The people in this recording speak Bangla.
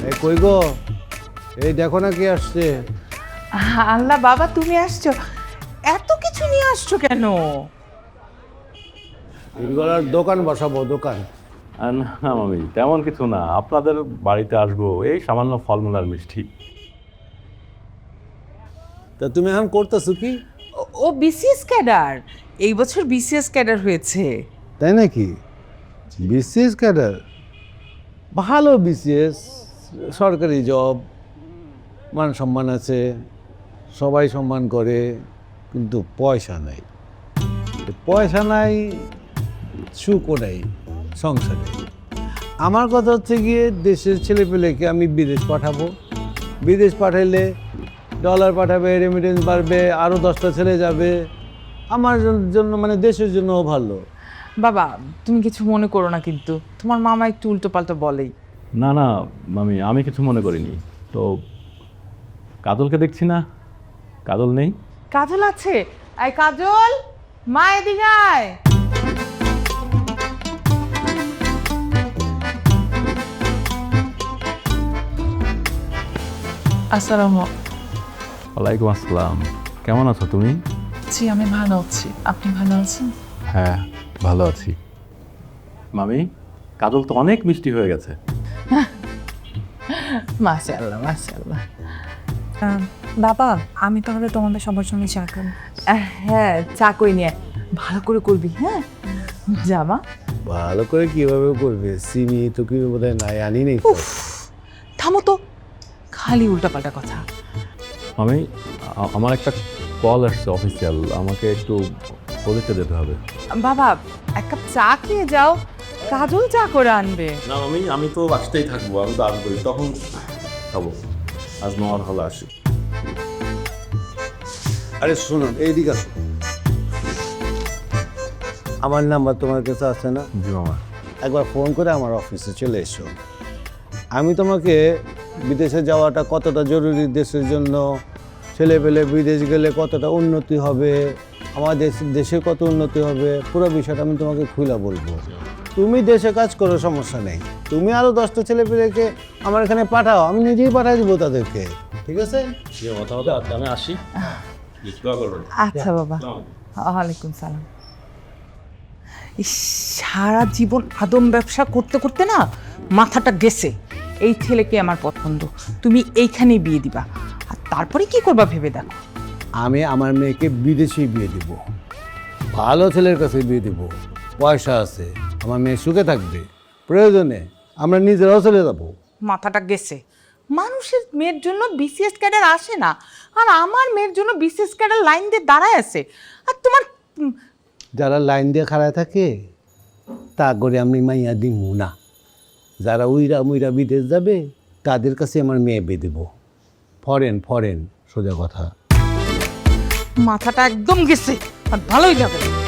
এই কই গো, এই দেখো না কে আসছে। আল্লাহ বাবা, তুমি আসছো? এত কিছু নিয়ে আসছো কেন? এগুলোর দোকান বসাবো, দোকান। না মামি, তেমন কিছু না। আপনাদের বাড়িতে আসবো, এই সামান্য ফলমূল আর মিষ্টি। তা তুমি এখন করতেছো কি? ও বিসিএস ক্যাডার, এই বছর বিসিএস ক্যাডার হয়েছে। তাই নাকি? বিসিএস ক্যাডার, ভালো। বিসিএস সরকারি জব, মান সম্মান আছে, সবাই সম্মান করে, কিন্তু পয়সা নাই। পয়সা নাই, সুখও নাই সংসারে। আমার কথা হচ্ছে গিয়ে দেশের ছেলেপেলেকে আমি বিদেশ পাঠাবো। বিদেশ পাঠাইলে ডলার পাঠাবে, রেমিটেন্স বাড়বে, আরও 10টা ছেলে যাবে। আমার জন্য মানে দেশের জন্যও ভালো। বাবা, তুমি কিছু মনে করো না, কিন্তু তোমার মামা একটু উল্টো পাল্টা বলেই। না না মামি, আমি কিছু মনে করিনি। তো কাজলকে দেখছি না, কাজল নেই। কাজল আছে? এই কাজল, মা এদিকে আয়। আসসালামু। ওয়ালাইকুম আসসালাম। কেমন আছো তুমি? জি, আমি ভালো আছি। আপনি ভালো আছেন? হ্যাঁ, ভালো আছি। মামি, কাজল তো অনেক মিষ্টি হয়ে গেছে। মাশাআল্লাহ মাশাআল্লাহ। বাবা, আমি তাহলে তোমাদের সবার সঙ্গে চা খাবো। হ্যাঁ, চা কই নিয়ে ভালো করে করবি। হ্যাঁ জামা, ভালো করে কিভাবে করবে? সিমি তো কি বোধহয় নাই, আনি নেই তো। থামো তো, খালি উল্টা পাল্টা কথা। মামি, আমার একটা কল আসছে অফিসিয়াল, আমাকে একটু প্রজেক্টে যেতে হবে। বাবা, এক কাপ চা খেয়ে যাও, কাজল চা করে আনবে। না মামি, আমি তো আসতেই থাকবো, আমি তো আসবোই, তখন খাবো। আজ মামার হলে আসি। আরে শোনো, এইদিকে আসো। আমার নাম্বার তোমার কাছে আছে না? জি মামা। একবার ফোন করে আমার অফিসে চলে এসো। আমি তোমাকে বিদেশে যাওয়াটা কতটা জরুরি দেশের জন্য, ছেলেপেলে বিদেশ গেলে কতটা উন্নতি হবে, আমার দেশে কত উন্নতি হবে, পুরো বিষয়টা আমি তোমাকে খুলে বলবো। তুমি দেশে কাজ করো, সমস্যা নেই। তুমি আরও 10টা ছেলেপেলেকে আমার এখানে পাঠাও, আমি নিজেই পাঠিয়ে দেবো তাদেরকে। ঠিক আছে? আমি আসি। আচ্ছা বাবা, ওয়ালাইকুম সালাম। সারা জীবন আদম ব্যবসা করতে করতে না মাথাটা গেছে। এই ছেলেকে আমার পছন্দ, তুমি এইখানেই বিয়ে দিবা, আর তারপরে কি করবা ভেবে দেখো। আমি আমার মেয়েকে বিদেশেই বিয়ে দিব, ভালো ছেলের কাছে বিয়ে দিব। পয়সা আছে, আমার মেয়ে সুখে থাকবে, প্রয়োজনে আমরা নিজেরাও চলে যাবো। মাথাটা গেছে। মানুষের মেয়ের জন্য বিসিএস ক্যাডার আসে না, আর আমার মেয়ের জন্য বিসিএস ক্যাডার লাইন দিয়ে দাঁড়ায় আছে। আর তোমার যারা লাইন দিয়ে খাড়ায় থাকে তা করে আমি মাইয়া দিমু না। যারা উইরা মুইরা বিদেশ যাবে তাদের কাছে আমার মেয়ে বিয়ে দেব। ফরেন ফরেন, সোজা কথা। মাথাটা একদম গেছে, আর ভালোই লাগে না।